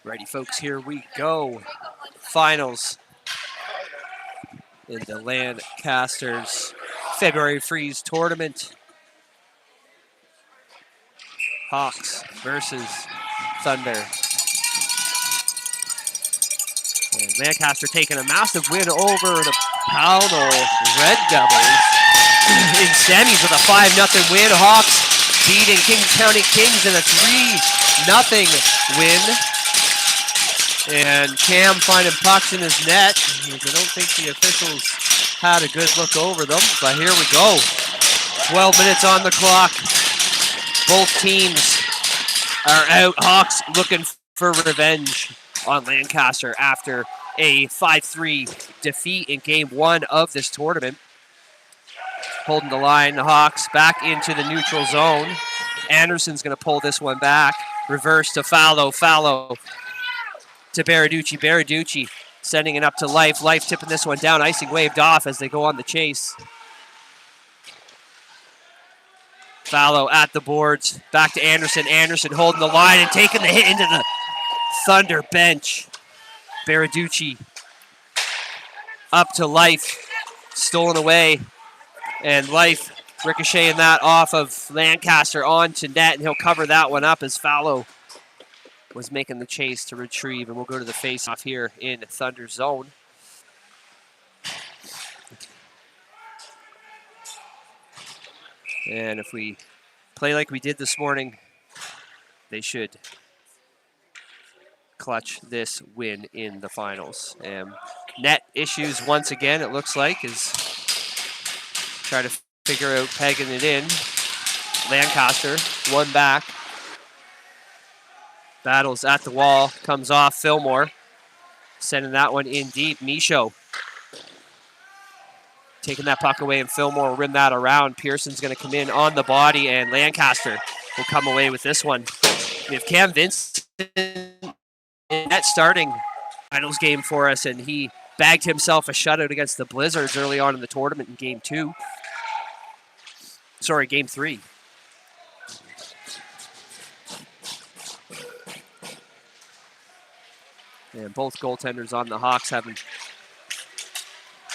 Ready, folks, here we go. Finals in the Lancaster's February Freeze tournament. Hawks versus Thunder. And Lancaster taking a massive win over the Pownell Red Devils in semis with a 5-0 win. Hawks beating Kings County Kings in a 3-0 win. And Cam finding pucks in his net. I don't think the officials had a good look over them, but here we go. 12 minutes on the clock. Both teams are out. Hawks looking for revenge on Lancaster after a 5-3 defeat in game one of this tournament. Holding the line, the Hawks back into the neutral zone. Anderson's going to pull this one back. Reverse to Fallow. Fallow to Baraducci. Baraducci sending it up to Life. Life tipping this one down. Icing waved off as they go on the chase. Fallow at the boards. Back to Anderson. Anderson holding the line and taking the hit into the Thunder bench. Baraducci up to Life. Stolen away. And Life ricocheting that off of Lancaster onto net. And he'll cover that one up as Fallow was making the chase to retrieve. And we'll go to the face-off here in Thunder zone. And if we play like we did this morning, they should clutch this win in the finals. And net issues once again, it looks like, is trying to figure out pegging it in. Lancaster, one back. Battles at the wall, comes off Fillmore. Sending that one in deep. Michaud taking that puck away, and Fillmore will rim that around. Pearson's going to come in on the body, and Lancaster will come away with this one. We have Cam Vincent in net starting finals game for us, and he bagged himself a shutout against the Blizzards early on in the tournament in game two. Sorry, game three. And both goaltenders on the Hawks having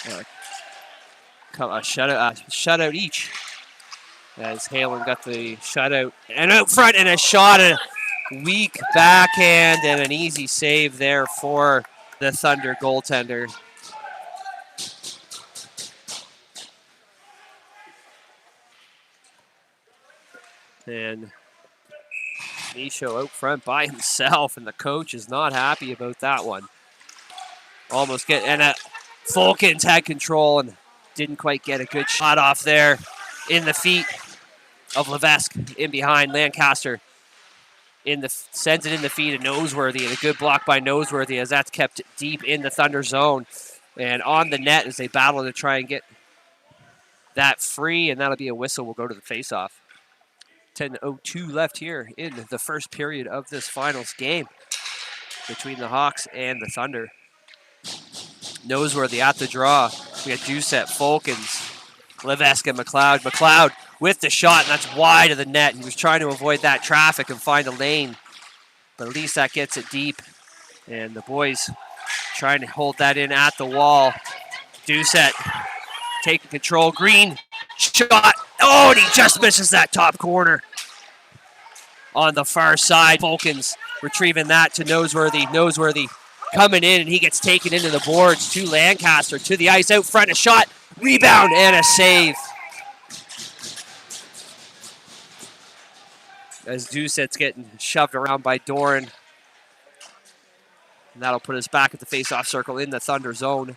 a shutout each. As Halen got the shutout and out front, and a shot, a weak backhand, and an easy save there for the Thunder goaltender. And Michaud out front by himself, and the coach is not happy about that one. Almost get, and Fulkins had control and didn't quite get a good shot off there in the feet of Levesque in behind. Lancaster sends it in the feet of Noseworthy, and a good block by Noseworthy as that's kept deep in the Thunder zone. And on the net as they battle to try and get that free, and that'll be a whistle. We'll go to the faceoff. 10:02 left here in the first period of this finals game between the Hawks and the Thunder. Noseworthy at the draw. We got Doucette, Fulkins, Levesque, and McLeod. McLeod with the shot, and that's wide of the net. He was trying to avoid that traffic and find a lane, but at least that gets it deep. And the boys trying to hold that in at the wall. Doucette taking control. Green shot. Oh, and he just misses that top corner. On the far side, Fulkins retrieving that to Noseworthy. Noseworthy coming in, and he gets taken into the boards to Lancaster, to the ice, out front, a shot, rebound, and a save. As Doucette's getting shoved around by Doran. And that'll put us back at the face-off circle in the Thunder zone.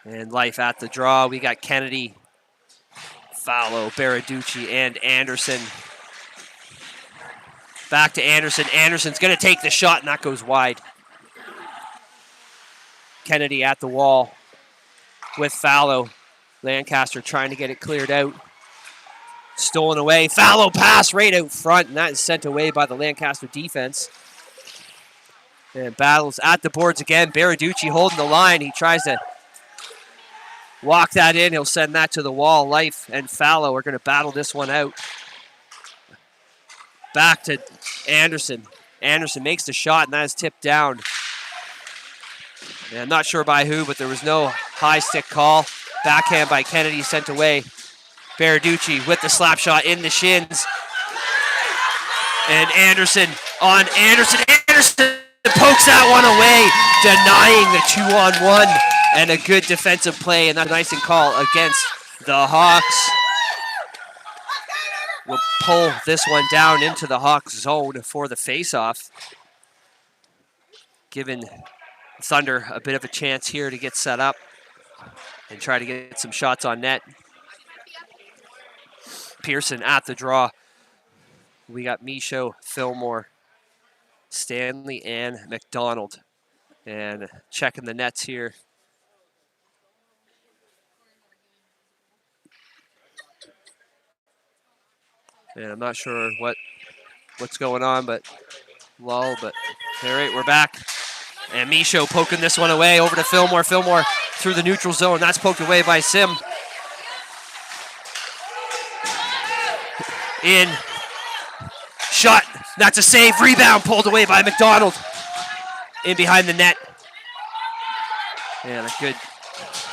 And Life at the draw. We got Kennedy, Fallow, Baraducci, and Anderson. Back to Anderson. Anderson's going to take the shot, and that goes wide. Kennedy at the wall with Fallow. Lancaster trying to get it cleared out. Stolen away. Fallow pass right out front, and that is sent away by the Lancaster defense. And battles at the boards again. Baraducci holding the line. He tries to walk that in. He'll send that to the wall. Life and Fallow are going to battle this one out. Back to Anderson. Anderson makes the shot, and that is tipped down. Yeah, I'm not sure by who, but there was no high stick call. Backhand by Kennedy sent away. Baraducci with the slap shot in the shins. And Anderson on Anderson. Anderson pokes that one away, denying the 2-on-1. And a good defensive play, and that's an icing call against the Hawks. We'll pull this one down into the Hawks zone for the face-off, giving Thunder a bit of a chance here to get set up and try to get some shots on net. Pearson at the draw. We got Michaud, Fillmore, Stanley, and McDonald. And checking the nets here. And I'm not sure what's going on, but lull, but all right, we're back. And Michaud poking this one away over to Fillmore. Fillmore through the neutral zone. That's poked away by Sim. In. Shot. That's a save. Rebound pulled away by McDonald. In behind the net. And a good.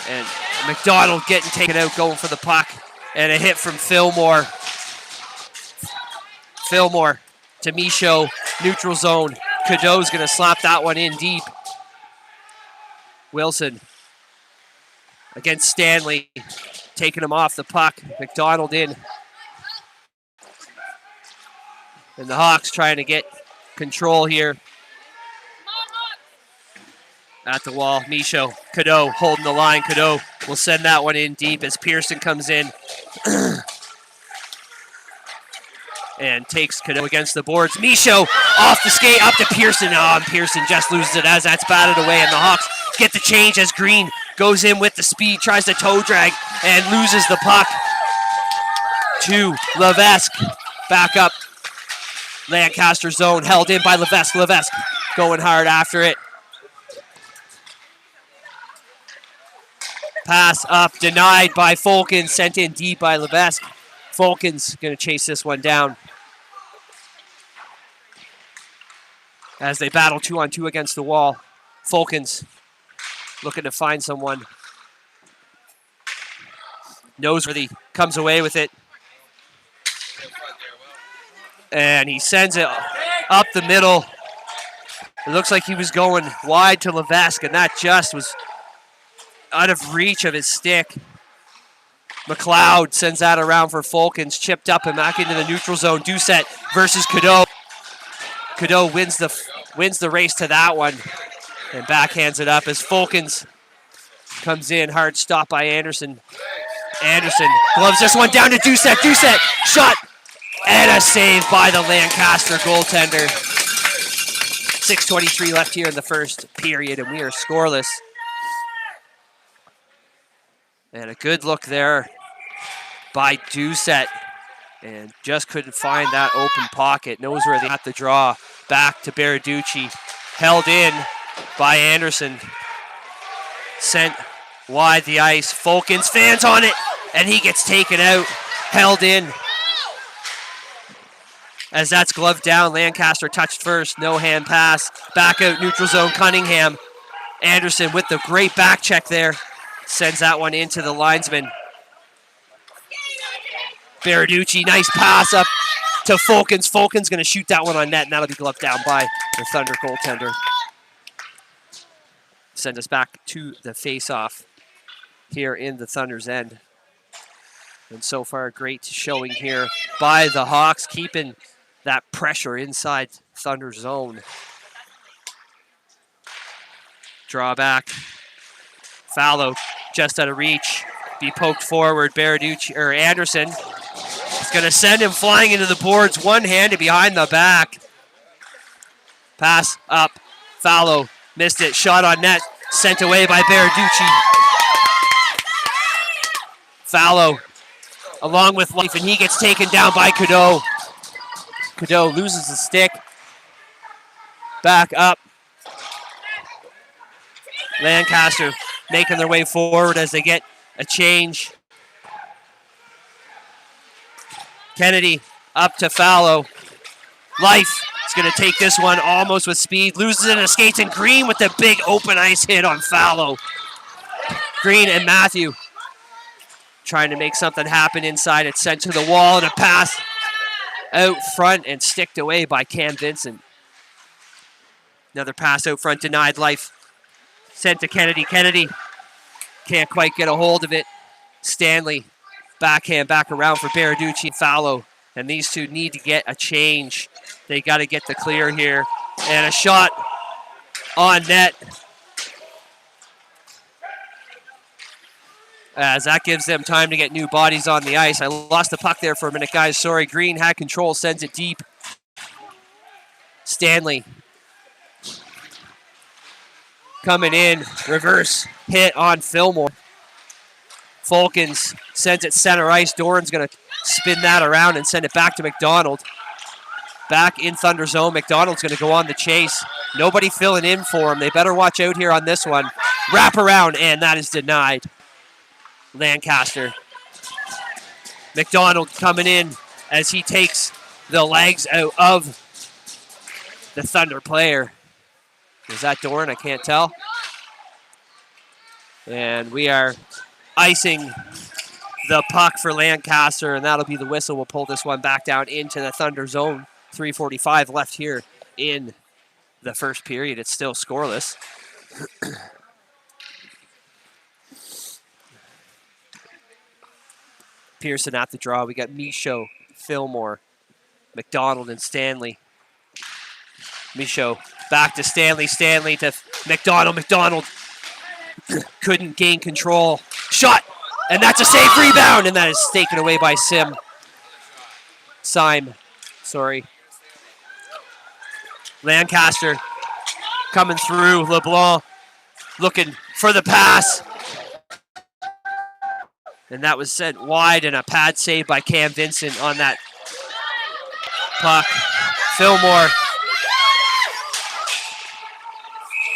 And McDonald getting taken out, going for the puck. And a hit from Fillmore. Fillmore to Michaud. Neutral zone. Cadeau's going to slap that one in deep. Wilson against Stanley. Taking him off the puck. McDonald in. And the Hawks trying to get control here. At the wall, Michaud. Cadeau holding the line. Cadeau will send that one in deep as Pearson comes in. And takes Cadeau against the boards. Michaud off the skate, up to Pearson. Oh, and Pearson just loses it as that's batted away. And the Hawks get the change as Green goes in with the speed, tries to toe drag, and loses the puck to Levesque. Back up. Lancaster zone held in by Levesque. Levesque going hard after it. Pass up, denied by Fulkins, sent in deep by Levesque. Fulkins going to chase this one down. As they battle 2-on-2 against the wall. Fulkins looking to find someone. Noseworthy comes away with it. And he sends it up the middle. It looks like he was going wide to Levesque, and that just was out of reach of his stick. McLeod sends that around for Fulkins, chipped up and back into the neutral zone. Doucette versus Cadeau. Cadeau wins the race to that one and backhands it up as Fulkins comes in. Hard stop by Anderson. Anderson gloves this one down to Doucette. Doucette shot and a save by the Lancaster goaltender. 6:23 left here in the first period, and we are scoreless. And a good look there by Doucette. And just couldn't find that open pocket. Noseworthy at the draw. Back to Baraducci. Held in by Anderson. Sent wide the ice. Fulkins fans on it. And he gets taken out. Held in. As that's gloved down. Lancaster touched first. No hand pass. Back out neutral zone. Cunningham. Anderson with the great back check there. Sends that one into the linesman. Baraducci, nice pass up to Fulkins. Fulkins going to shoot that one on net, and that'll be gloved down by the Thunder goaltender. Send us back to the face-off here in the Thunder's end. And so far, a great showing here by the Hawks, keeping that pressure inside Thunder zone. Draw back. Fallow just out of reach. Be poked forward. Baraducci or Anderson is going to send him flying into the boards, one-handed behind the back. Pass up. Fallow missed it. Shot on net. Sent away by Baraducci. Fallow along with Life, and he gets taken down by Cadeau. Cadeau loses the stick. Back up. Lancaster making their way forward as they get a change. Kennedy up to Fallow. Life is going to take this one almost with speed. Loses it in the skates, and Green with the big open ice hit on Fallow. Green and Matthew trying to make something happen inside. It's sent to the wall, and a pass out front and sticked away by Cam Vincent. Another pass out front denied. Life sent to Kennedy. Kennedy can't quite get a hold of it. Stanley backhand back around for Baraducci and Fallow. And these two need to get a change. They got to get the clear here. And a shot on net. As that gives them time to get new bodies on the ice. I lost the puck there for a minute, guys. Sorry. Green had control, sends it deep. Stanley coming in. Reverse hit on Fillmore. Falcons sends it center ice. Doran's going to spin that around and send it back to McDonald. Back in Thunder zone. McDonald's going to go on the chase. Nobody filling in for him. They better watch out here on this one. Wrap around, and that is denied. Lancaster. McDonald coming in as he takes the legs out of the Thunder player. Is that Doran? I can't tell. And we are icing the puck for Lancaster, and that'll be the whistle. We'll pull this one back down into the Thunder zone. 3:45 left here in the first period. It's still scoreless. Pearson at the draw. We got Michaud, Fillmore, McDonald, and Stanley. Michaud back to Stanley. Stanley to McDonald. McDonald couldn't gain control. Shot! And that's a safe rebound, and that is taken away by Syme. Sorry. Lancaster coming through. LeBlanc looking for the pass. And that was sent wide, and a pad save by Cam Vincent on that puck. Fillmore.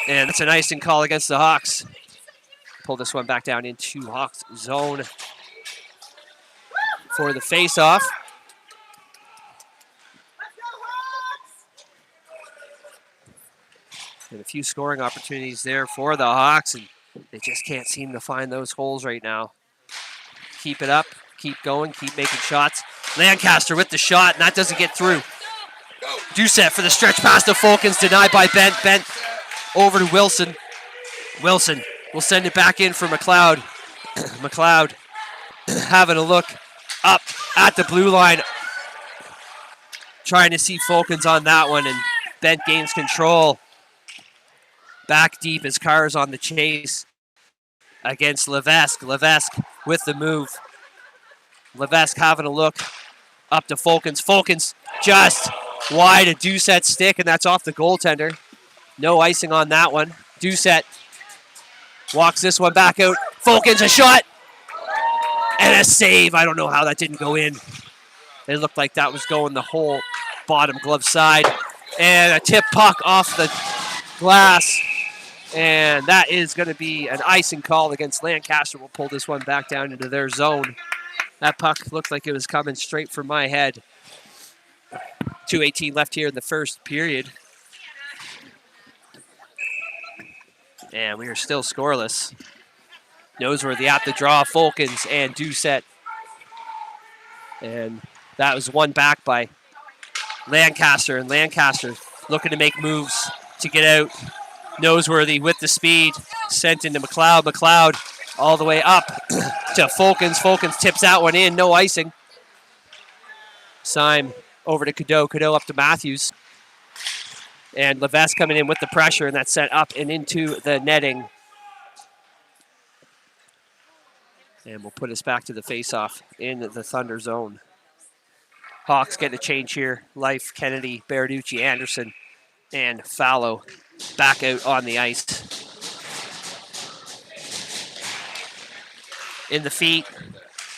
And it's an icing call against the Hawks. Pull this one back down into Hawks zone for the face-off. And a few scoring opportunities there for the Hawks, and they just can't seem to find those holes right now. Keep it up, keep going, keep making shots. Lancaster with the shot, and that doesn't get through. Doucette for the stretch pass to Falcons, denied by Bent. Bent over to Wilson. Wilson will send it back in for McLeod. McLeod having a look up at the blue line. Trying to see Falcons on that one, and Bent gains control. Back deep as Carr's on the chase against Levesque. Levesque with the move. Levesque having a look up to Falcons. Falcons just wide a Doucette stick, and that's off the goaltender. No icing on that one. Doucette walks this one back out. Falcons, a shot and a save. I don't know how that didn't go in. It looked like that was going the whole bottom glove side. And a tip puck off the glass. And that is going to be an icing call against Lancaster. We'll pull this one back down into their zone. That puck looked like it was coming straight for my head. 2:18 left here in the first period. And we are still scoreless. Noseworthy at the draw, Falcons and Doucette. And that was won back by Lancaster. And Lancaster looking to make moves to get out. Noseworthy with the speed, sent into McLeod. McLeod all the way up to Falcons. Falcons tips that one in, no icing. Syme over to Cadeau. Cadeau up to Matthews. And Levesque coming in with the pressure, and that's sent up and into the netting. And we'll put us back to the face-off in the Thunder zone. Hawks getting a change here. Life, Kennedy, Baraducci, Anderson, and Fallow back out on the ice. In the feet,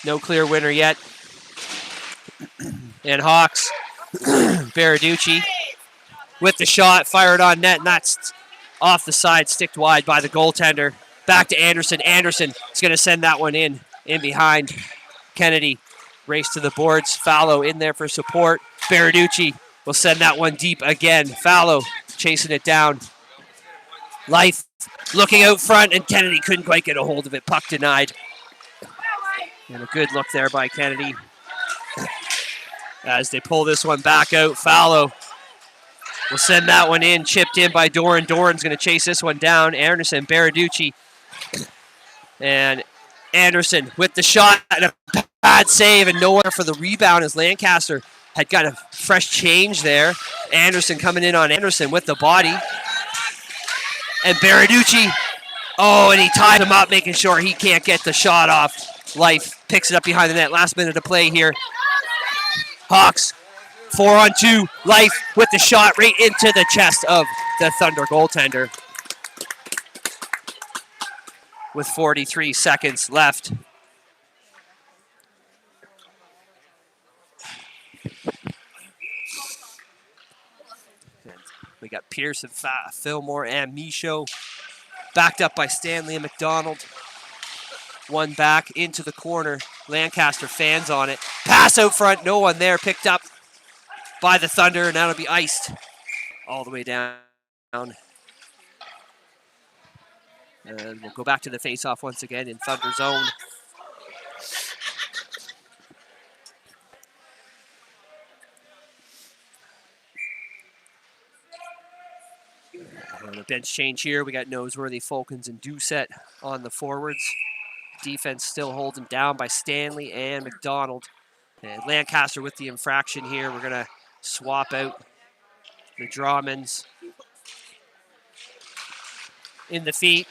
no clear winner yet. And Hawks, Baraducci with the shot, fired on net, and that's off the side, sticked wide by the goaltender. Back to Anderson. Anderson is going to send that one in behind Kennedy. Race to the boards. Fallow in there for support. Baraducci will send that one deep again. Fallow chasing it down. Life looking out front, and Kennedy couldn't quite get a hold of it. Puck denied. And a good look there by Kennedy. As they pull this one back out, Fallow will send that one in. Chipped in by Doran. Doran's going to chase this one down. Anderson, Baraducci, and Anderson with the shot and a bad save, and nowhere for the rebound as Lancaster had got a fresh change there. Anderson coming in on Anderson with the body. And Baraducci, and he tied him up, making sure he can't get the shot off. Life picks it up behind the net. Last minute of play here. Hawks, 4-on-2. Life with the shot right into the chest of the Thunder goaltender. With 43 seconds left. We got Pearson, Fillmore, and Michaud. Backed up by Stanley and McDonald. One back into the corner. Lancaster fans on it. Pass out front. No one there. Picked up by the Thunder, and that'll be iced all the way down. And we'll go back to the face-off once again in Thunder zone. And a bench change here. We got Noseworthy, Fulkins, and Doucette on the forwards. Defense still holding down by Stanley and McDonald. And Lancaster with the infraction here. We're going to swap out the Drawmans. In the feet.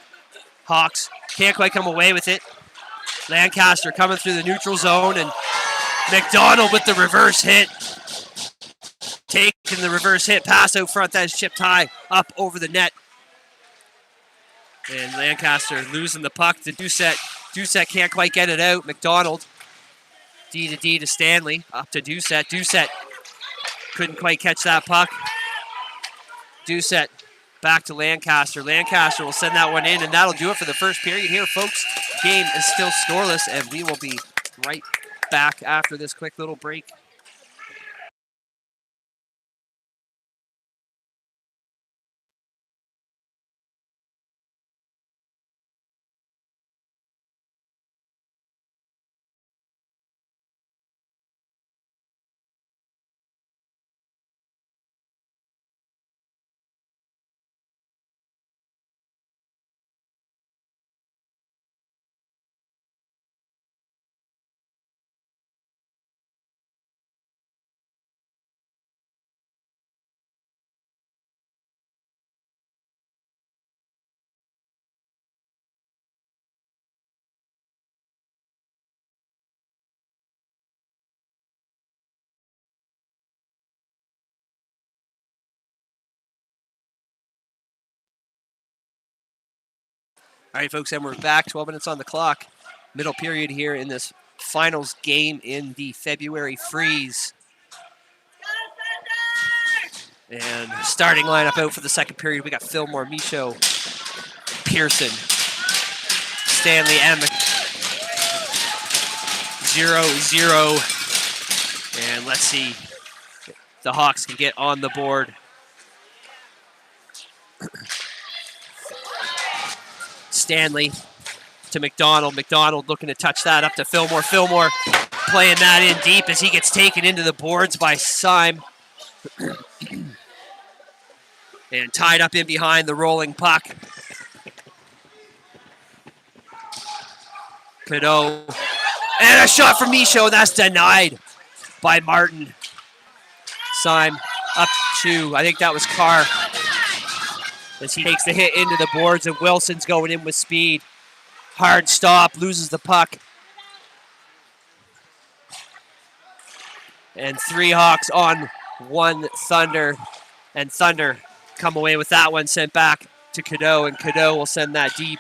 Hawks can't quite come away with it. Lancaster coming through the neutral zone, and McDonald with the reverse hit. Taking the reverse hit, pass out front, that is chipped high up over the net. And Lancaster losing the puck to Doucette. Doucette can't quite get it out. McDonald, D to Stanley, up to Doucette. Doucette couldn't quite catch that puck. Doucette back to Lancaster. Lancaster will send that one in, and that'll do it for the first period here, folks. Game is still scoreless, and we will be right back after this quick little break. All right, folks, and we're back. 12 minutes on the clock. Middle period here in this finals game in the February Freeze. And starting lineup out for the second period, we got Fillmore, Michaud, Pearson, Stanley, and 0-0. And let's see if the Hawks can get on the board. Stanley to McDonald. McDonald looking to touch that up to Fillmore. Fillmore playing that in deep as he gets taken into the boards by Syme. And tied up in behind the rolling puck. Cadeau. And a shot from Michaud. That's denied by Martin. Syme up to, I think that was Carr. As he takes the hit into the boards, and Wilson's going in with speed. Hard stop, loses the puck. And 3 Hawks on 1 Thunder. And Thunder come away with that one, sent back to Cadeau, and Cadeau will send that deep.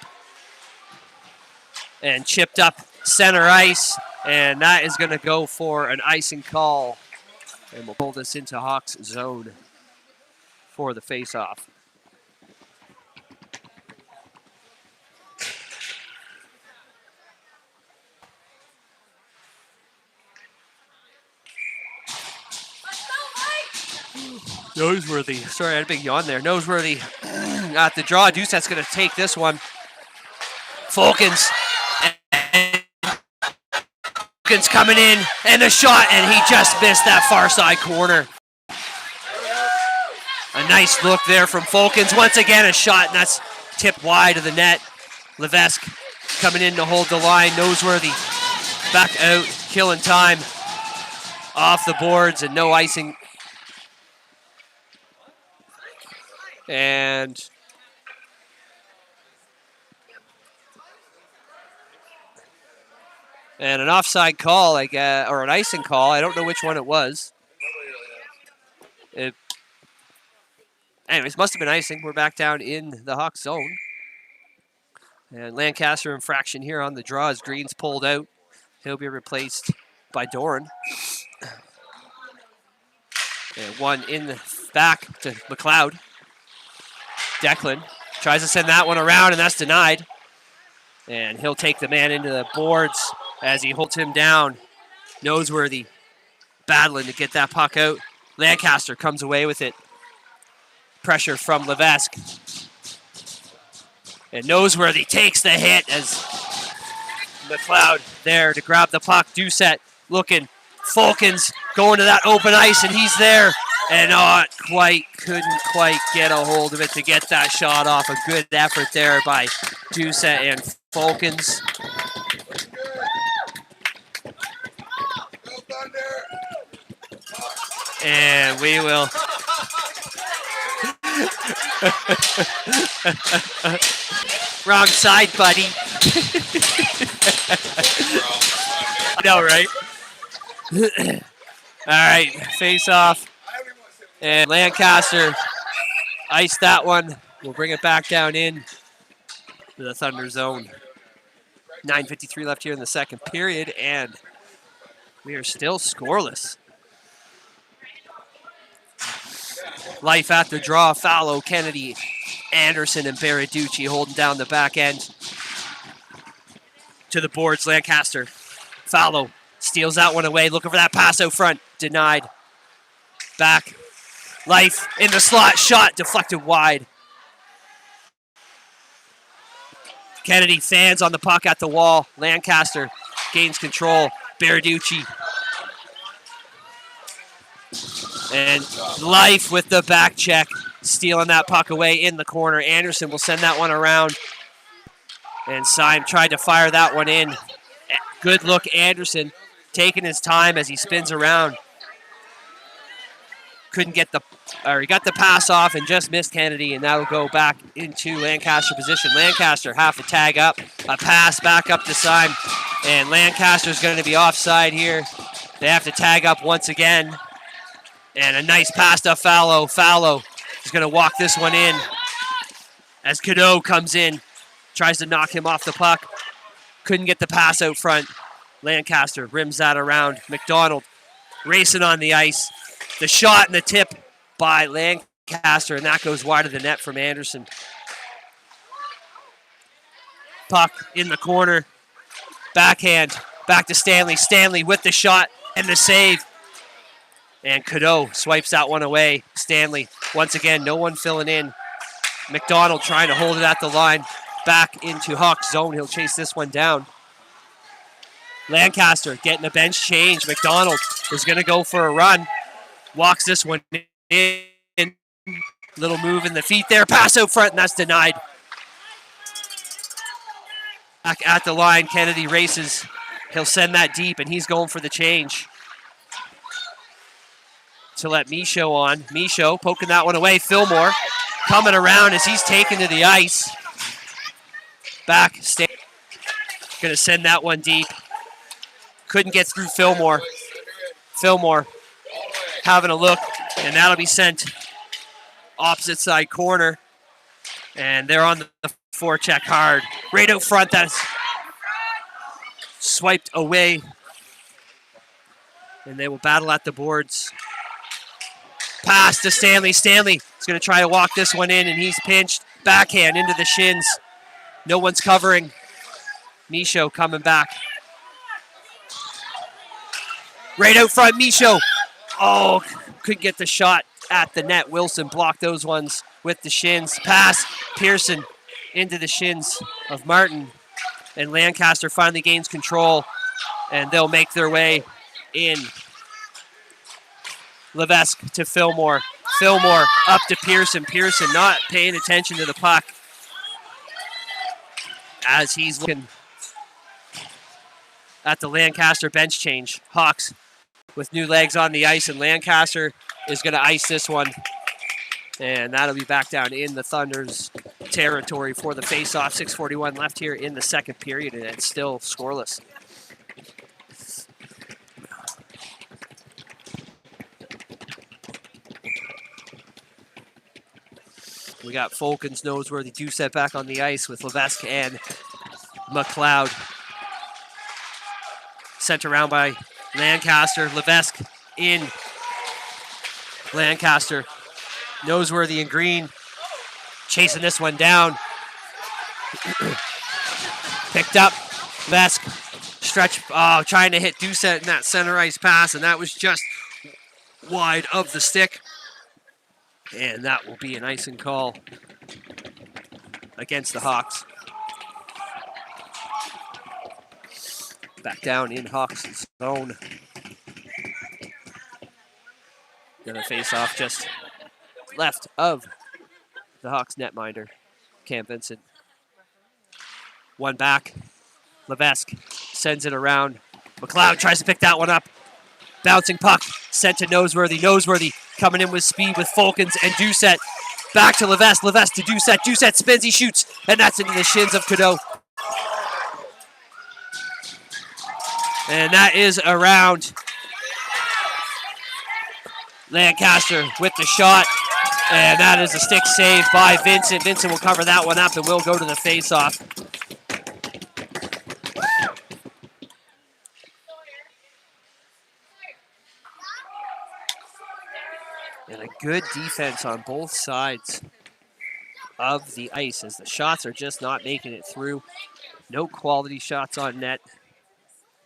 And chipped up center ice, and that is going to go for an icing call. And we'll pull this into Hawks zone for the face-off. Noseworthy. Sorry, I had a big yawn there. Noseworthy at the draw. Doucette's going to take this one. Falcons. Falcons coming in, and the shot, and he just missed that far side corner. A nice look there from Falcons. Once again, a shot, and that's tipped wide of the net. Levesque coming in to hold the line. Noseworthy back out, killing time off the boards, and no icing. And an offside call, I guess, or an icing call. I don't know which one it was. Anyways, must have been icing. We're back down in the Hawks zone. And Lancaster infraction here on the draw as Green's pulled out. He'll be replaced by Doran. And one in the back to McLeod. Declan tries to send that one around, and that's denied. And he'll take the man into the boards as he holds him down. Noseworthy battling to get that puck out. Lancaster comes away with it. Pressure from Levesque. And Noseworthy takes the hit as McLeod there to grab the puck. Doucette looking. Falcons going to that open ice, and he's there. And couldn't quite get a hold of it to get that shot off. A good effort there by Doucette and Falcons. And we will. Wrong side, buddy. I know, right? All right, face off. And Lancaster iced that one. We'll bring it back down in to the Thunder zone. 9:53 left here in the second period, and we are still scoreless. Life at the draw. Fallow, Kennedy, Anderson, and Baraducci holding down the back end. To the boards, Lancaster. Fallow steals that one away. Looking for that pass out front. Denied. Back. Life in the slot. Shot deflected wide. Kennedy fans on the puck at the wall. Lancaster gains control. Baraducci. And Life with the back check. Stealing that puck away in the corner. Anderson will send that one around. And Syme tried to fire that one in. Good look, Anderson. Taking his time as he spins around. Couldn't get he got the pass off and just missed Kennedy, and that'll go back into Lancaster position. Lancaster half a tag up, a pass back up to Syme, and Lancaster's going to be offside here. They have to tag up once again, and a nice pass to Fallow. Fallow is going to walk this one in as Cadeau comes in, tries to knock him off the puck. Couldn't get the pass out front. Lancaster rims that around. McDonald racing on the ice. The shot and the tip by Lancaster, and that goes wide of the net from Anderson. Puck in the corner. Backhand. Back to Stanley. Stanley with the shot and the save. And Cadeau swipes that one away. Stanley, once again, no one filling in. McDonald trying to hold it at the line. Back into Hawks zone. He'll chase this one down. Lancaster getting a bench change. McDonald is going to go for a run. Walks this one in. Little move in the feet there. Pass out front, and that's denied. Back at the line, Kennedy races. He'll send that deep, and he's going for the change. To let Michaud on. Michaud poking that one away. Fillmore coming around as he's taken to the ice. Back. Going to send that one deep. Couldn't get through Fillmore. Fillmore having a look, and that'll be sent opposite side corner. And they're on the forecheck hard. Right out front, that's swiped away. And they will battle at the boards. Pass to Stanley. Stanley is going to try to walk this one in, and he's pinched. Backhand into the shins. No one's covering. Michaud coming back. Right out front, Michaud. Oh, couldn't get the shot at the net. Wilson blocked those ones with the shins. Pass, Pearson into the shins of Martin. And Lancaster finally gains control, and they'll make their way in. Levesque to Fillmore. Fillmore up to Pearson. Pearson not paying attention to the puck as he's looking at the Lancaster bench change. Hawks with new legs on the ice, and Lancaster is going to ice this one. And that'll be back down in the Thunder's territory for the face-off. 6:41 left here in the second period, and it's still scoreless. We got Fulkins, Noseworthy, Doucette back on the ice with Levesque and McLeod. Sent around by Lancaster. Levesque in. Lancaster. Noseworthy and Green chasing this one down. Picked up. Levesque. Stretch. Oh, trying to hit Doucette in that center ice pass, and that was just wide of the stick. And that will be an icing call against the Hawks. Back down in Hawks' zone. Gonna face off just left of the Hawks netminder, Cam Vincent. One back. Levesque sends it around. McLeod tries to pick that one up. Bouncing puck sent to Noseworthy. Noseworthy coming in with speed with Fulkins and Doucette. Back to Levesque. Levesque to Doucette. Doucette spins, he shoots, and that's into the shins of Cadeau. And that is around. Lancaster with the shot, and that is a stick save by Vincent. Vincent will cover that one up, and we'll go to the face-off. And a good defense on both sides of the ice as the shots are just not making it through. No quality shots on net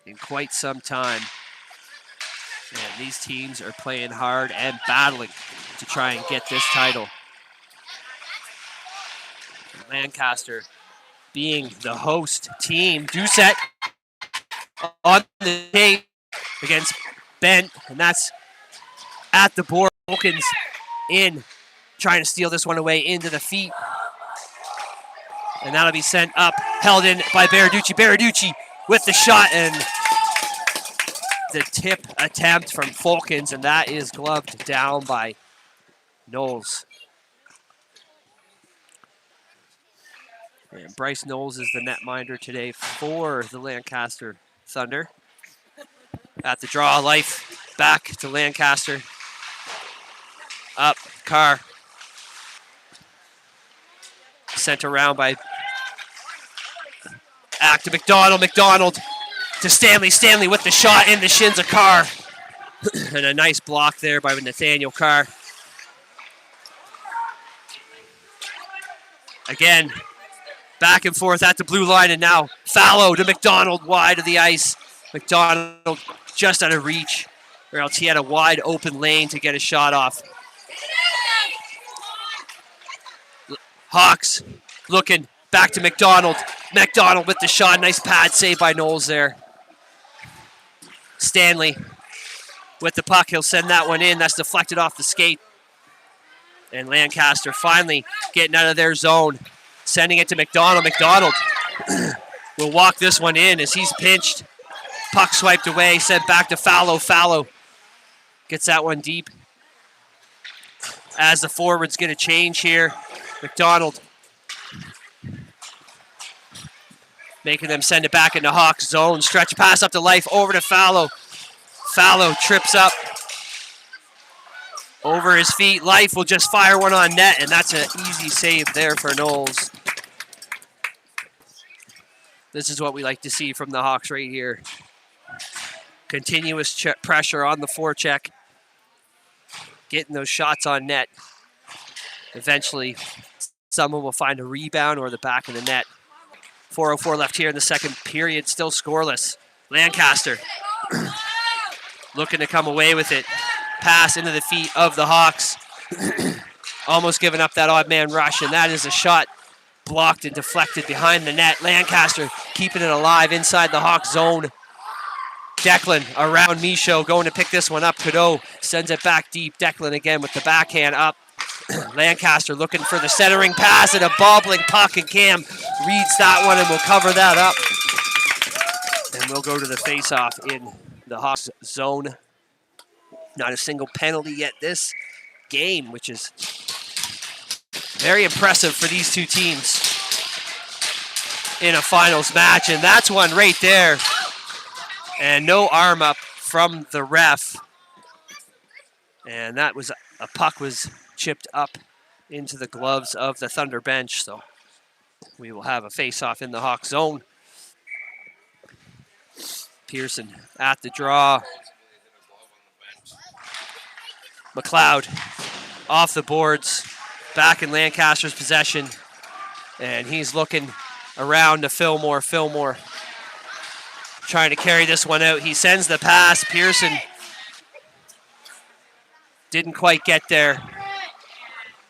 in quite some time. And these teams are playing hard and battling to try and get this title. Lancaster being the host team. Doucette on the tape against Bent, and that's at the board. Fulkins in, trying to steal this one away into the feet. And that'll be sent up, held in by Baraducci. Baraducci with the shot, and the tip attempt from Fulkins, and that is gloved down by Knowles. And Bryce Knowles is the netminder today for the Lancaster Thunder. At the draw, Life back to Lancaster. Up, Carr. Sent around by Act to McDonald. McDonald to Stanley. Stanley with the shot in the shins of Carr. And a nice block there by Nathaniel Carr. Again, back and forth at the blue line, and now Fallow to McDonald wide of the ice. McDonald just out of reach, or else he had a wide open lane to get a shot off. Hawks looking back to McDonald. McDonald with the shot. Nice pad save by Knowles there. Stanley with the puck. He'll send that one in. That's deflected off the skate. And Lancaster finally getting out of their zone. Sending it to McDonald. McDonald will walk this one in as he's pinched. Puck swiped away. Sent back to Fallow. Fallow gets that one deep. As the forward's going to change here. McDonald making them send it back into Hawks zone. Stretch pass up to Life, over to Fallow. Fallow trips up over his feet. Life will just fire one on net, and that's an easy save there for Knowles. This is what we like to see from the Hawks right here. Continuous pressure on the forecheck. Getting those shots on net. Eventually, someone will find a rebound or the back of the net. 4:04 left here in the second period, still scoreless. Lancaster looking to come away with it. Pass into the feet of the Hawks. Almost giving up that odd man rush, and that is a shot blocked and deflected behind the net. Lancaster keeping it alive inside the Hawk zone. Declan around Michaud going to pick this one up. Cadeau sends it back deep. Declan again with the backhand up. Lancaster looking for the centering pass and a bobbling puck, and Cam reads that one and will cover that up. And we'll go to the face-off in the Hawks zone. Not a single penalty yet this game, which is very impressive for these two teams in a finals match. And that's one right there. And no arm up from the ref. And that was a puck was chipped up into the gloves of the Thunder bench. So we will have a face-off in the Hawk zone. Pearson at the draw. McLeod off the boards, back in Lancaster's possession. And he's looking around to Fillmore. Fillmore trying to carry this one out. He sends the pass. Pearson didn't quite get there.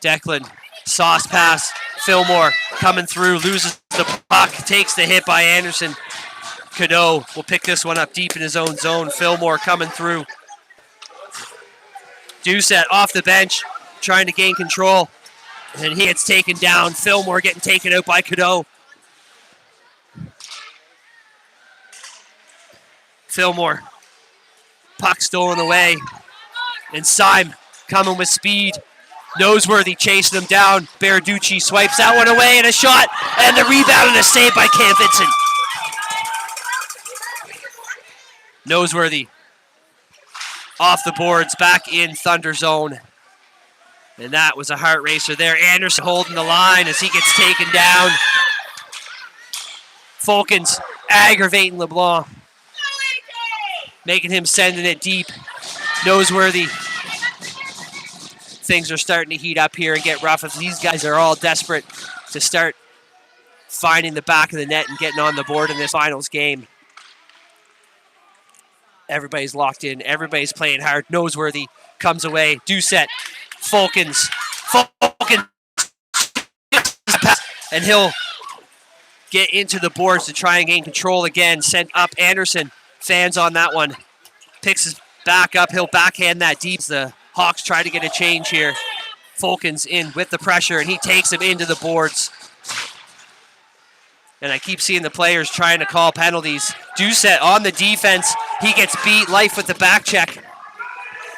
Declan, sauce pass. Fillmore coming through, loses the puck, takes the hit by Anderson. Cadeau will pick this one up deep in his own zone. Fillmore coming through. Doucette off the bench, trying to gain control. And he gets taken down. Fillmore getting taken out by Cadeau. Fillmore. Puck stolen away. And Syme coming with speed. Noseworthy chasing him down. Baraducci swipes that one away, and a shot. And the rebound and a save by Cam Vincent. Noseworthy off the boards, back in Thunder zone. And that was a heart racer there. Anderson holding the line as he gets taken down. Fulkins aggravating LeBlanc, making him sending it deep. Noseworthy. Things are starting to heat up here and get rough. These guys are all desperate to start finding the back of the net and getting on the board in this finals game. Everybody's locked in. Everybody's playing hard. Noseworthy comes away. Doucette. Fulkins. And he'll get into the boards to try and gain control again. Sent up. Anderson. Fans on that one. Picks his back up. He'll backhand that deep. The Hawks try to get a change here. Fulkins in with the pressure, and he takes him into the boards. And I keep seeing the players trying to call penalties. Doucette on the defense. He gets beat. Life with the back check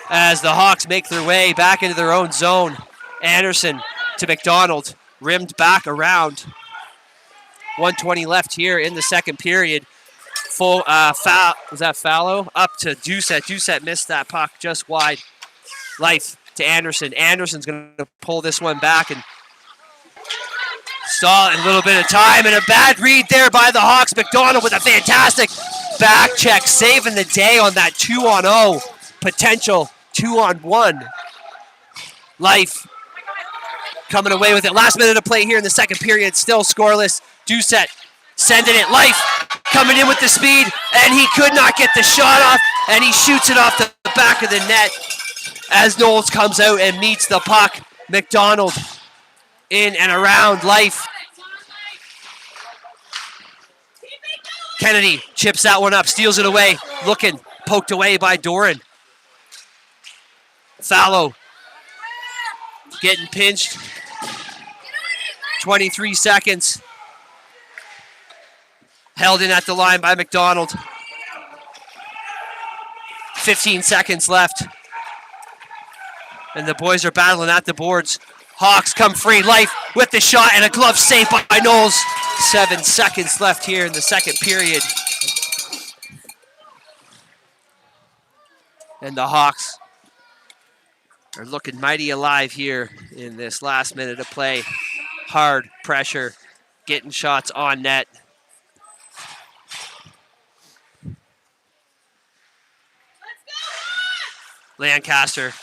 as the Hawks make their way back into their own zone. Anderson to McDonald. Rimmed back around. 1:20 left here in the second period. Full foul. Was that Fallow? Up to Doucette. Doucette missed that puck just wide. Life to Anderson. Anderson's going to pull this one back and stall it in a little bit of time. And a bad read there by the Hawks. McDonald with a fantastic back check, saving the day on that 2-on-0 potential 2-on-1. Life coming away with it. Last minute of play here in the second period. Still scoreless. Doucette sending it. Life coming in with the speed, and he could not get the shot off, and he shoots it off the back of the net as Knowles comes out and meets the puck. McDonald in and around Life. Kennedy chips that one up, steals it away. Looking, poked away by Doran. Fallow getting pinched. 23 seconds. Held in at the line by McDonald. 15 seconds left. And the boys are battling at the boards. Hawks come free. Life with the shot and a glove save by Knowles. 7 seconds left here in the second period. And the Hawks are looking mighty alive here in this last minute of play. Hard pressure, getting shots on net. Lancaster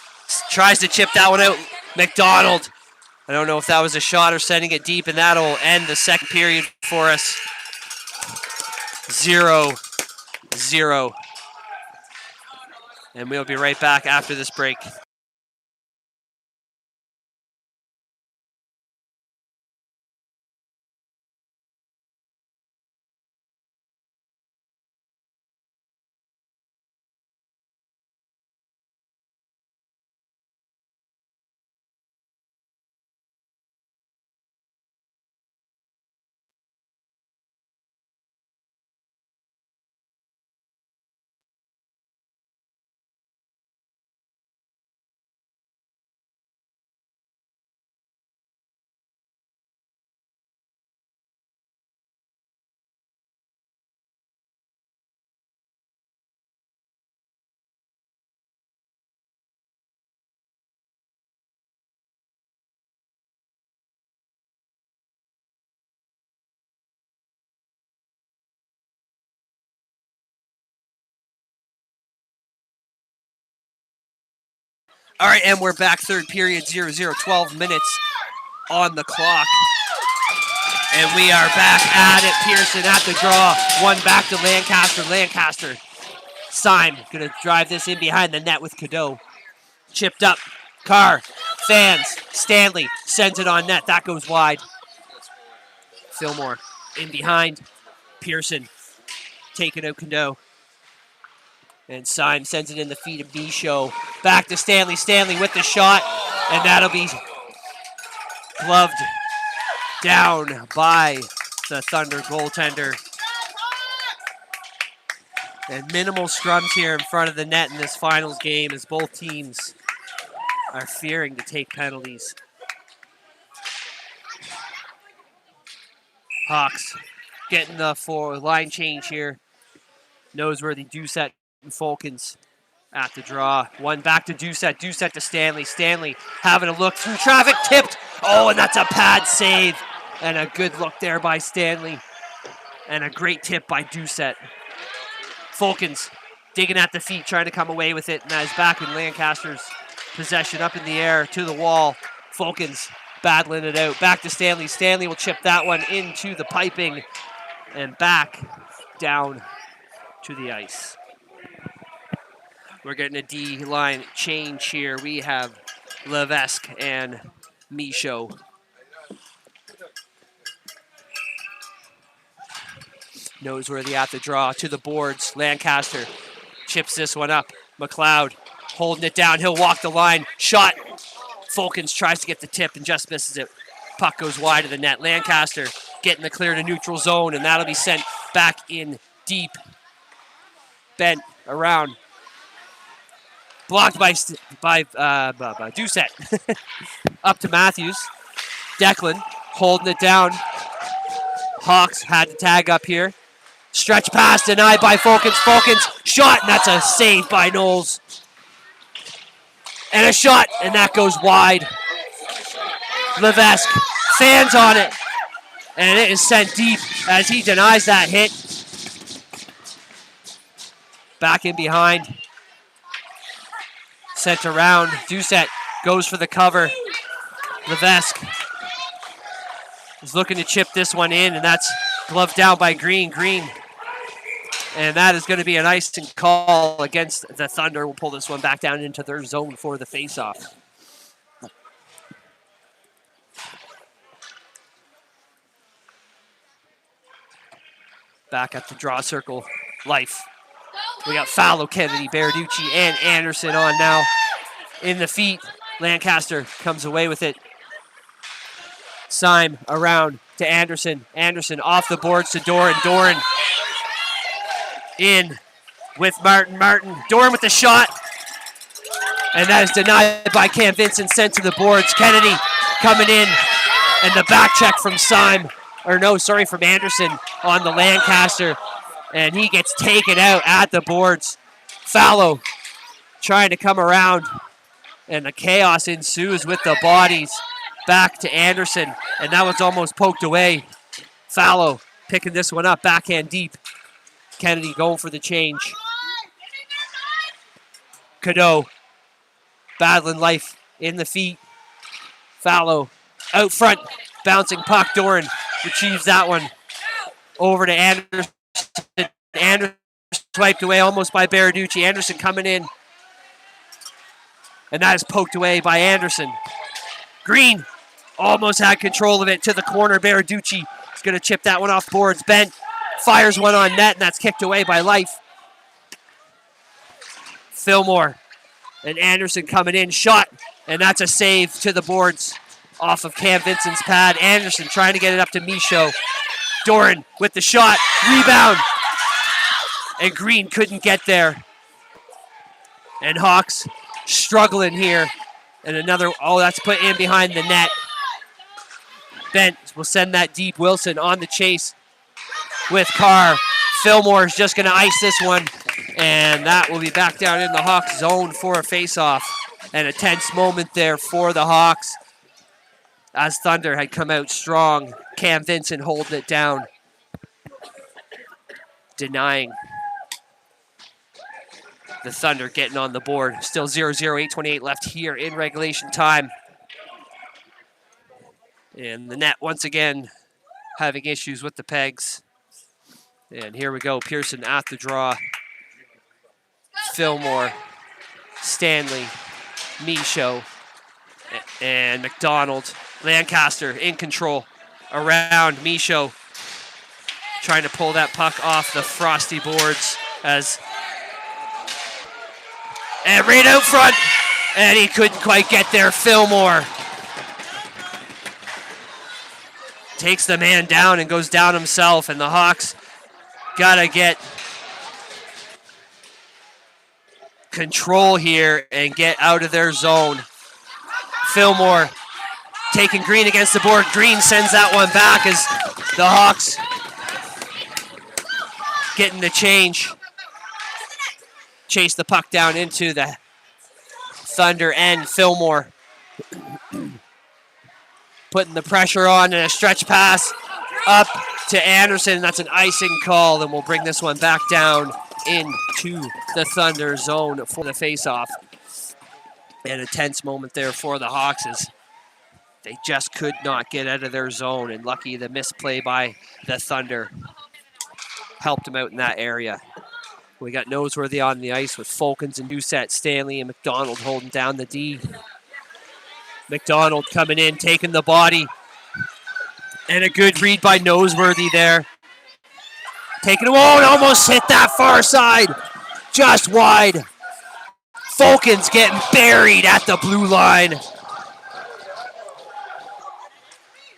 tries to chip that one out. McDonald. I don't know if that was a shot or sending it deep, and that'll end the second period for us. 0-0. And we'll be right back after this break. All right, and we're back. Third period, 0-0, 12 minutes on the clock. And we are back at it. Pearson at the draw. One back to Lancaster. Lancaster. Syme going to drive this in behind the net with Cadeau. Chipped up. Carr. Fans. Stanley sends it on net. That goes wide. Fillmore in behind. Pearson taking out Cadeau. And Syme sends it in the feet of Michaud. Back to Stanley. Stanley with the shot. And that'll be gloved down by the Thunder goaltender. And minimal scrums here in front of the net in this finals game as both teams are fearing to take penalties. Hawks getting the forward line change here. Noseworthy, Doucette, and Fulkins at the draw. One back to Doucette. Doucette to Stanley. Stanley having a look through traffic. Tipped. Oh, and that's a pad save. And a good look there by Stanley. And a great tip by Doucette. Fulkins digging at the feet, trying to come away with it. And that is back in Lancaster's possession, up in the air to the wall. Fulkins battling it out. Back to Stanley. Stanley will chip that one into the piping and back down to the ice. We're getting a D-line change here. We have Levesque and Michaud. Noseworthy at the draw to the boards. Lancaster chips this one up. McLeod holding it down. He'll walk the line. Shot. Fulkins tries to get the tip and just misses it. Puck goes wide of the net. Lancaster getting the clear to neutral zone, and that'll be sent back in deep. Bent around. Blocked by Doucette. Up to Matthews. Declan holding it down. Hawks had to tag up here. Stretch pass denied by Fulkins. Fulkins shot, and that's a save by Knowles. And a shot, and that goes wide. Levesque fans on it, and it is sent deep as he denies that hit. Back in behind. Sent around. Doucette goes for the cover. Levesque is looking to chip this one in, and that's gloved down by Green. Green. And that is going to be an icing call against the Thunder. We'll pull this one back down into their zone for the faceoff. Back at the draw circle. Life. We got Fallow, Kennedy, Berarducci, and Anderson on now. In the feet. Lancaster comes away with it. Syme around to Anderson. Anderson off the boards to Doran. Doran in with Martin. Martin. Doran with the shot. And that is denied by Cam Vincent, sent to the boards. Kennedy coming in. And the back check from Syme. Or no, sorry, from Anderson on the Lancaster. And he gets taken out at the boards. Fallow trying to come around. And the chaos ensues with the bodies. Back to Anderson. And that one's almost poked away. Fallow picking this one up. Backhand deep. Kennedy going for the change. Cadeau battling Life in the feet. Fallow out front. Bouncing puck. Doran retrieves that one. Over to Anderson. Anderson swiped away almost by Berarducci. Anderson coming in. And that is poked away by Anderson. Green almost had control of it to the corner. Berarducci is going to chip that one off boards. Bent fires one on net, and that's kicked away by Life. Fillmore and Anderson coming in. Shot, and that's a save to the boards off of Cam Vincent's pad. Anderson trying to get it up to Michaud. Doran with the shot. Rebound. And Green couldn't get there. And Hawks struggling here. And another, oh, that's put in behind the net. Bent will send that deep. Wilson on the chase with Carr. Fillmore is just going to ice this one. And that will be back down in the Hawks zone for a face-off. And a tense moment there for the Hawks as Thunder had come out strong. Cam Vincent holding it down. Denying the Thunder getting on the board. Still 0-0, 8:28 left here in regulation time. And the net once again having issues with the pegs. And here we go, Pearson at the draw. Fillmore, Stanley, Michaud, and McDonald. Lancaster in control around Michaud, trying to pull that puck off the frosty boards and right out front, and he couldn't quite get there. Fillmore takes the man down and goes down himself, and the Hawks gotta get control here and get out of their zone. Fillmore taking Green against the board. Green sends that one back as the Hawks getting the change. Chase the puck down into the Thunder and Fillmore. Putting the pressure on and a stretch pass up to Anderson. That's an icing call, and we'll bring this one back down into the Thunder zone for the faceoff. And a tense moment there for the Hawks as they just could not get out of their zone, and lucky the misplay by the Thunder helped them out in that area. We got Noseworthy on the ice with Fulkins and Doucette, Stanley and McDonald holding down the D. McDonald coming in, taking the body. And a good read by Noseworthy there. Taking it, oh, and almost hit that far side. Just wide. Fulkins getting buried at the blue line.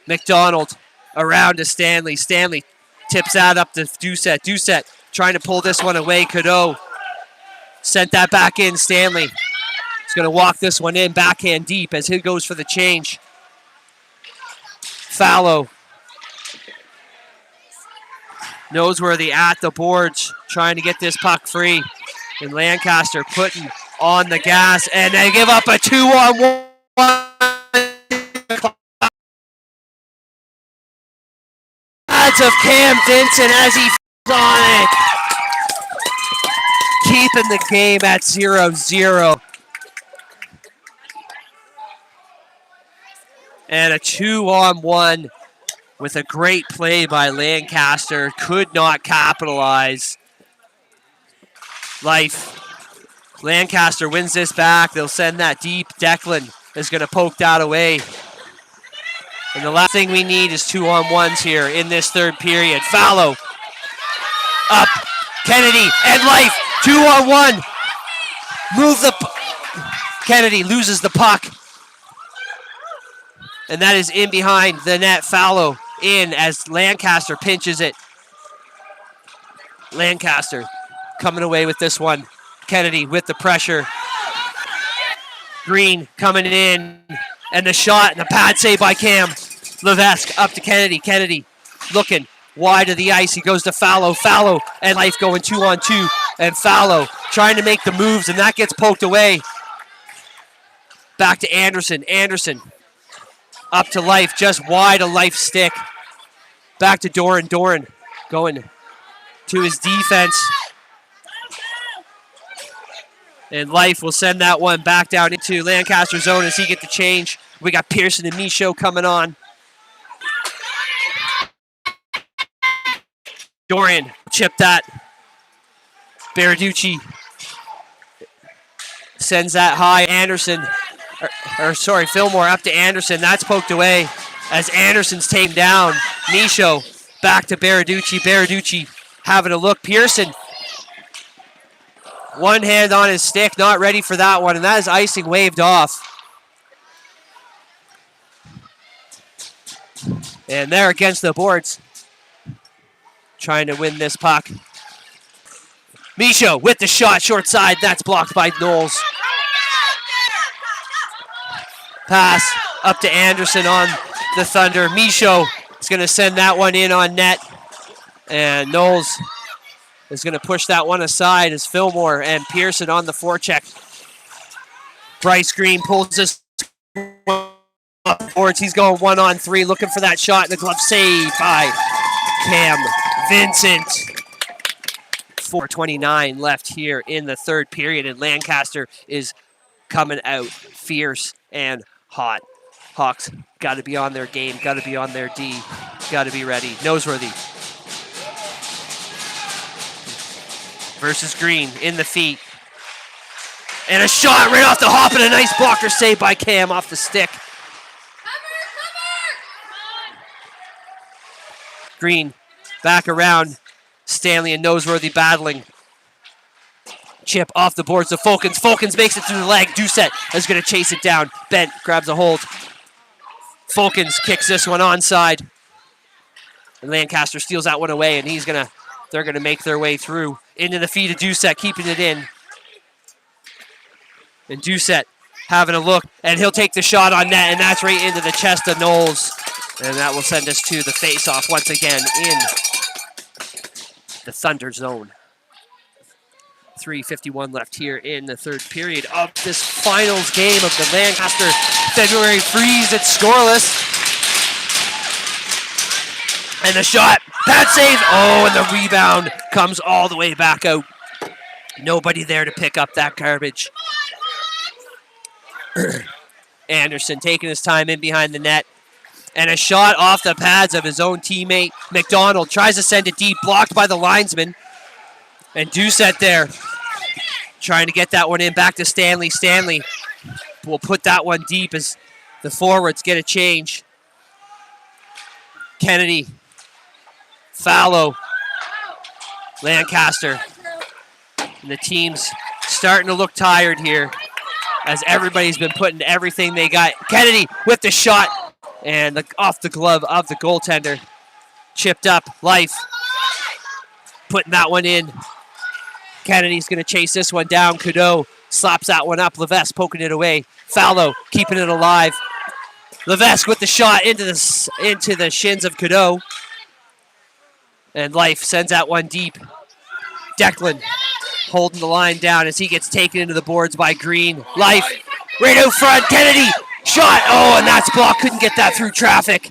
McDonald around to Stanley. Stanley tips that up to Doucette. Doucette trying to pull this one away. Cadeau sent that back in. Stanley is going to walk this one in backhand deep as he goes for the change. Fallow. Noseworthy at the boards trying to get this puck free. And Lancaster putting on the gas, and they give up a 2-on-1. Of Cam Vincent as he on it. Keeping the game at 0-0. And a 2-on-1 with a great play by Lancaster. Could not capitalize. Lancaster wins this back. They'll send that deep. Declan is going to poke that away. And the last thing we need is 2-on-1s here in this third period. Fallow up. Kennedy and Life. 2-on-1. Kennedy loses the puck. And that is in behind the net. Fallow in as Lancaster pinches it. Lancaster coming away with this one. Kennedy with the pressure. Green coming in. And the shot and the pad save by Cam. Levesque up to Kennedy. Kennedy looking wide of the ice. He goes to Fallow. Fallow and Life going 2-on-2. And Fallow trying to make the moves, and that gets poked away. Back to Anderson. Anderson up to Life, just wide of Life's stick. Back to Doran. Doran going to his defense. And Life will send that one back down into Lancaster zone as he gets the change. We got Pearson and Michaud coming on. Dorian chipped that. Baraducci sends that high. Anderson, Fillmore up to Anderson. That's poked away as Anderson's taken down. Michaud back to Baraducci. Baraducci having a look. Pearson, one hand on his stick, not ready for that one, and that is icing waved off. And they're against the boards, trying to win this puck. Michaud with the shot, short side. That's blocked by Knowles. Pass up to Anderson on the Thunder. Michaud is going to send that one in on net. And Knowles is going to push that one aside as Fillmore and Pearson on the forecheck. Bryce Green pulls this up boards. He's going 1-on-3, looking for that shot. And the glove save by Cam Vincent. 4:29 left here in the third period, and Lancaster is coming out fierce and hot. Hawks got to be on their game, got to be on their D, got to be ready. Noseworthy versus Green in the feet. And a shot right off the hop and a nice blocker save by Cam off the stick. Green back around. Stanley and Noseworthy battling. Chip off the boards to Fulkins. Fulkins makes it through the leg. Doucette is going to chase it down. Bent grabs a hold. Fulkins kicks this one onside. And Lancaster steals that one away, and they're going to make their way through into the feet of Doucette, keeping it in. And Doucette having a look, and he'll take the shot on net, and that's right into the chest of Knowles. And that will send us to the face-off once again in the Thunder zone. 3:51 left here in the third period of this finals game of the Lancaster February Freeze. It's scoreless. And the shot, pad save. Oh, and the rebound comes all the way back out. Nobody there to pick up that garbage. Anderson taking his time in behind the net. And a shot off the pads of his own teammate. McDonald tries to send it deep, blocked by the linesman. And Doucette there, trying to get that one in back to Stanley. Stanley will put that one deep as the forwards get a change. Kennedy, Fallow, Lancaster. And the team's starting to look tired here as everybody's been putting everything they got. Kennedy with the shot and off the glove of the goaltender. Chipped up, Life putting that one in. Kennedy's going to chase this one down. Cadeau slaps that one up. Levesque poking it away. Fallow keeping it alive. Levesque with the shot into the shins of Cadeau. And Life sends that one deep. Declan holding the line down as he gets taken into the boards by Green. Life right out front. Kennedy shot. Oh, and that's blocked. Couldn't get that through traffic.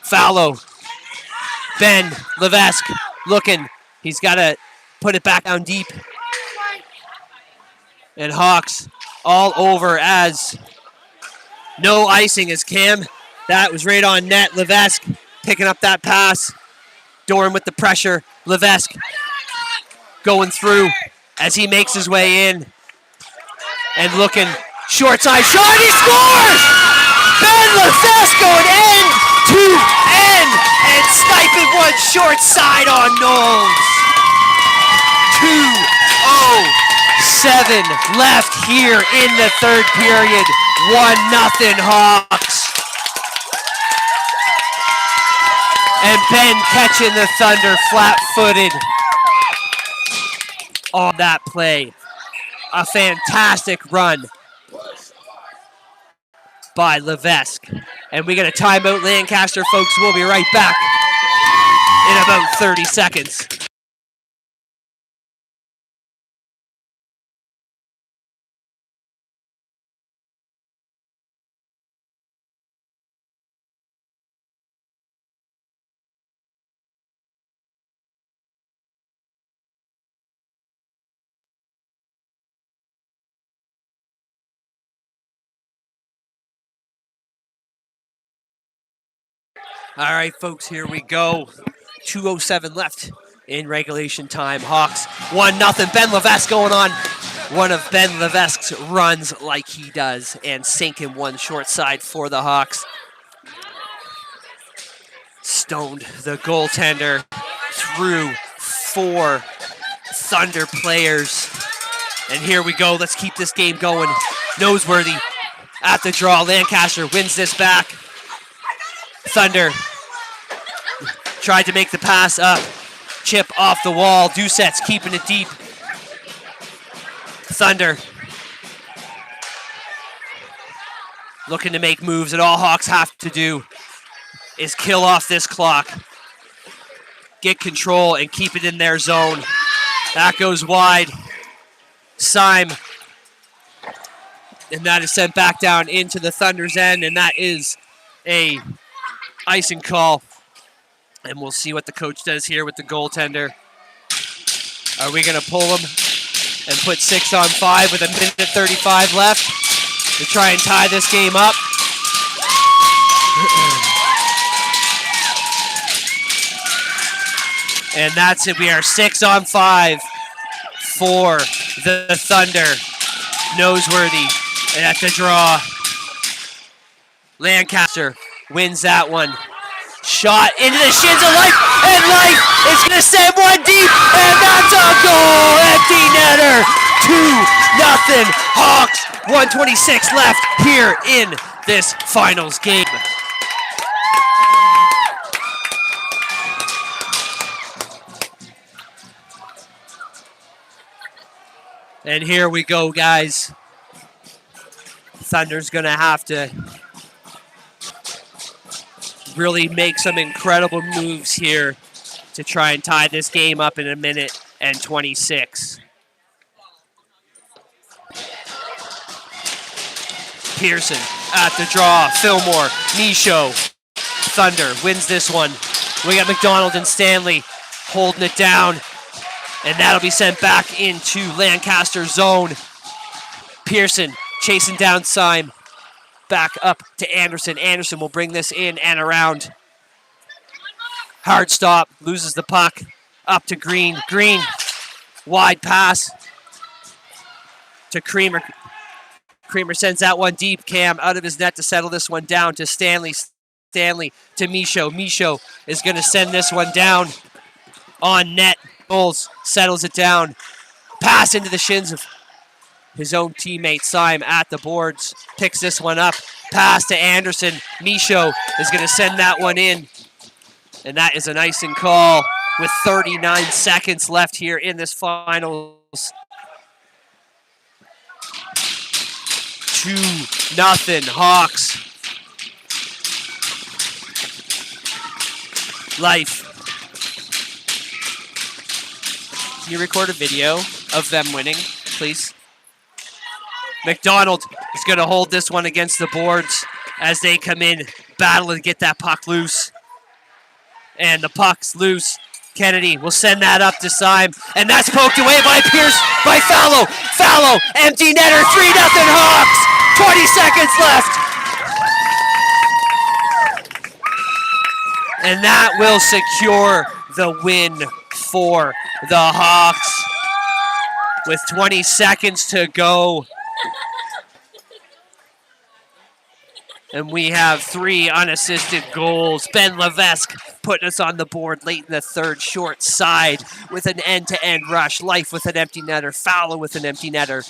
Fallow. Ben Levesque looking. He's got to put it back down deep. And Hawks all over as no icing as Cam. That was right on net. Levesque picking up that pass. Doran with the pressure. Levesque going through as he makes his way in. And looking. Short side shot. He scores! Ben Levesque going end to end. And sniping one short side on Knowles. 2:07 left here in the third period. 1-0 Hawks. And Ben catching the Thunder flat-footed on that play. A fantastic run by Levesque. And we got a timeout, Lancaster, folks. We'll be right back in about 30 seconds. All right, folks, here we go. 2:07 left in regulation time. Hawks 1-0. Ben Levesque going on one of Ben Levesque's runs like he does and sinking one short side for the Hawks. Stoned the goaltender through 4 Thunder players. And here we go. Let's keep this game going. Noseworthy at the draw. Lancaster wins this back. Thunder tried to make the pass up. Chip off the wall. Doucette's keeping it deep. Thunder looking to make moves, and all Hawks have to do is kill off this clock. Get control and keep it in their zone. That goes wide. Syme. And that is sent back down into the Thunder's end, and that is a icing call And we'll see what the coach does here with the goaltender. Are we going to pull him and put 6 on 5 with 1:35 left to try and tie this game up? And that's it. We are 6 on 5 for the Thunder. Noseworthy at the draw. Lancaster wins that one. Shot into the shins of Life, and Life is going to send one deep, and that's a goal! Empty netter, 2-0 Hawks. 1:26 left here in this finals game. And here we go, guys. Thunder's going to have to really make some incredible moves here to try and tie this game up in 1:26. Pearson at the draw. Fillmore, Michaud. Thunder wins this one. We got McDonald and Stanley holding it down. And that'll be sent back into Lancaster zone. Pearson chasing down Syme. Back up to Anderson. Anderson will bring this in and around. Hard stop. Loses the puck. Up to Green. Green. Wide pass to Creamer. Creamer sends that one deep. Cam out of his net to settle this one down to Stanley. Stanley to Michaud. Michaud is going to send this one down on net. Bowles settles it down. Pass into the shins of his own teammate, Syme, at the boards. Picks this one up. Pass to Anderson. Michaud is going to send that one in. And that is an icing call with 39 seconds left here in this finals. 2-0 Hawks. Life. Can you record a video of them winning, please? McDonald is going to hold this one against the boards as they come in, battle and get that puck loose. And the puck's loose. Kennedy will send that up to Syme, and that's poked away by Pierce, by Fallow. Fallow, empty netter, 3-0 Hawks. 20 seconds left. And that will secure the win for the Hawks. With 20 seconds to go. And we have 3 unassisted goals. Ben Levesque putting us on the board late in the third, short side with an end-to-end rush. Life with an empty netter. Fowler with an empty netter.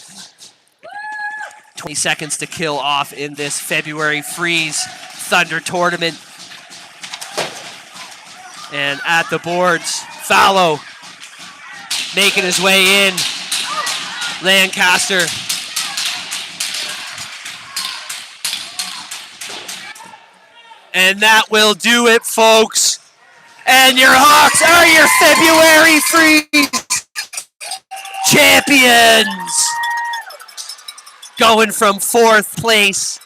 20 seconds to kill off in this February Freeze Thunder tournament. And at the boards, Fallow making his way in. Lancaster. And that will do it, folks. And your Hawks are your February Freeze champions. Going from 4th place,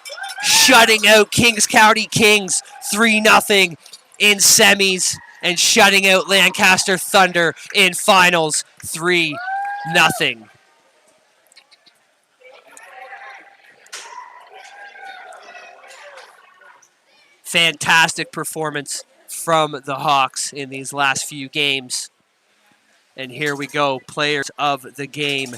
shutting out Kings County Kings 3-0 in semis, and shutting out Lancaster Thunder in finals 3-0. Fantastic performance from the Hawks in these last few games. And here we go, players of the game.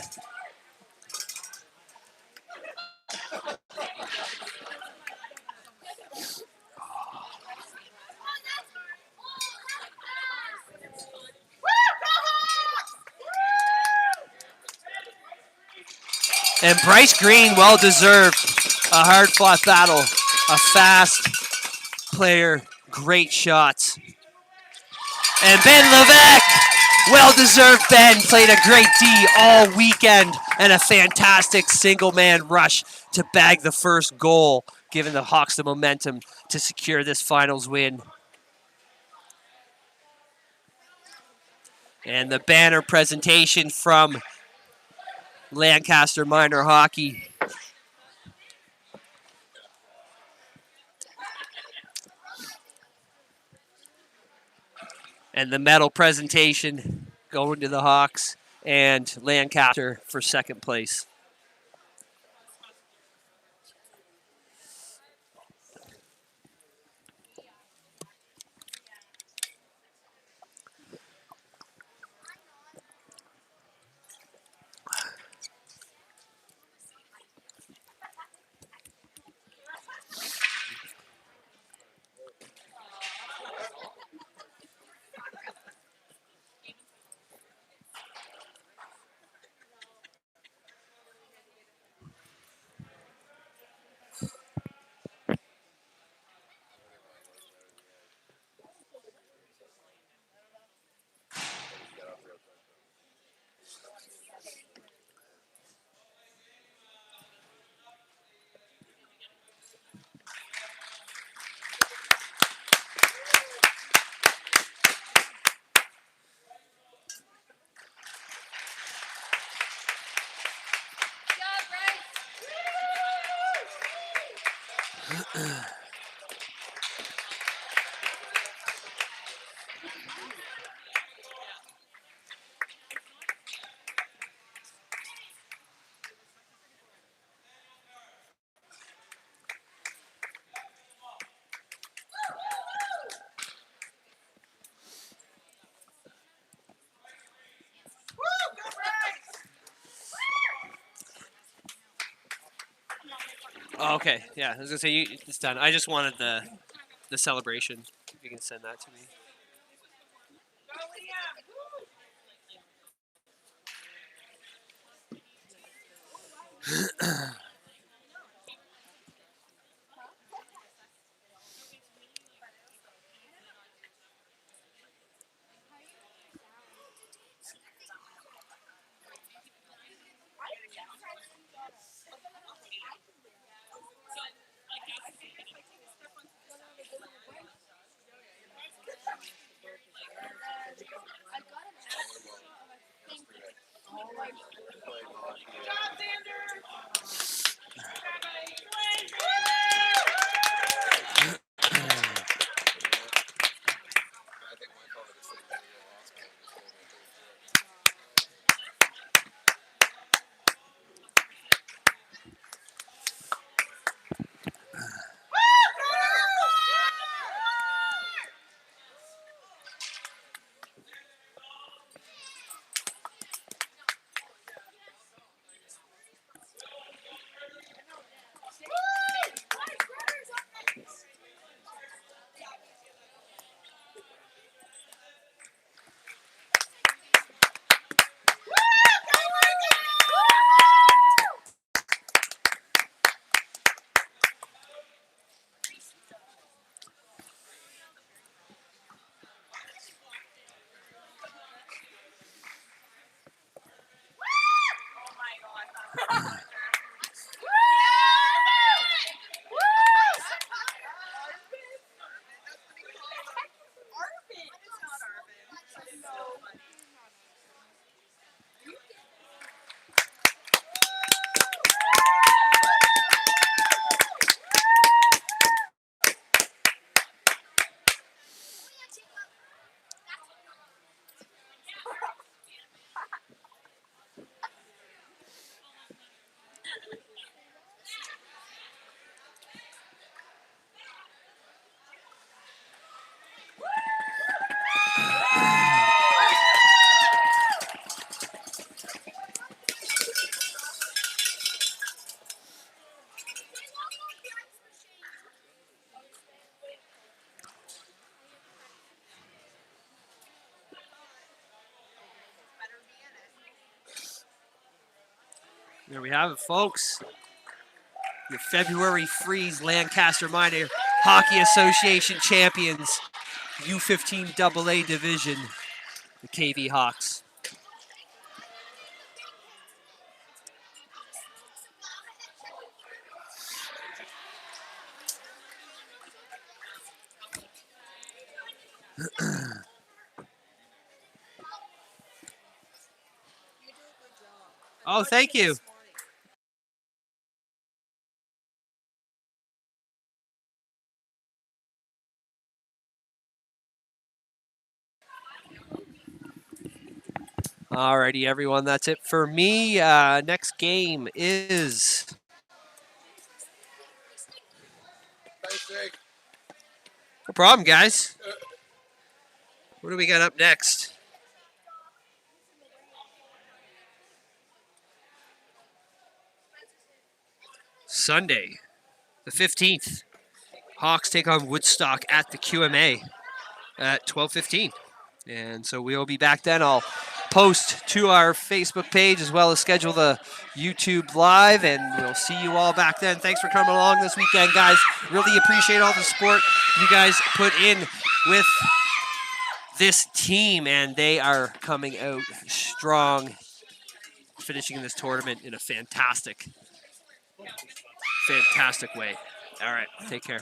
And Bryce Green, well-deserved. A hard-fought battle. A fast player. Great shots. And Ben Levesque, well-deserved Ben. Played a great D all weekend. And a fantastic single-man rush to bag the first goal, giving the Hawks the momentum to secure this finals win. And the banner presentation from Lancaster Minor Hockey. And the medal presentation going to the Hawks and Lancaster for second place. Oh, okay, yeah, I was gonna say it's done. I just wanted the celebration. If you can send that to me. There we have it, folks. Your February Freeze Lancaster Minor Hockey Association champions, U15 AA division, the KV Hawks. Oh, thank you. Alrighty, everyone, that's it for me. Next game is... No problem, guys. What do we got up next? Sunday, the 15th. Hawks take on Woodstock at the QMA at 12:15. And so we'll be back then. I'll post to our Facebook page as well as schedule the YouTube live, and we'll see you all back then. Thanks for coming along this weekend, guys. Really appreciate all the support you guys put in with this team, and they are coming out strong, finishing this tournament in a fantastic way. All right, take care.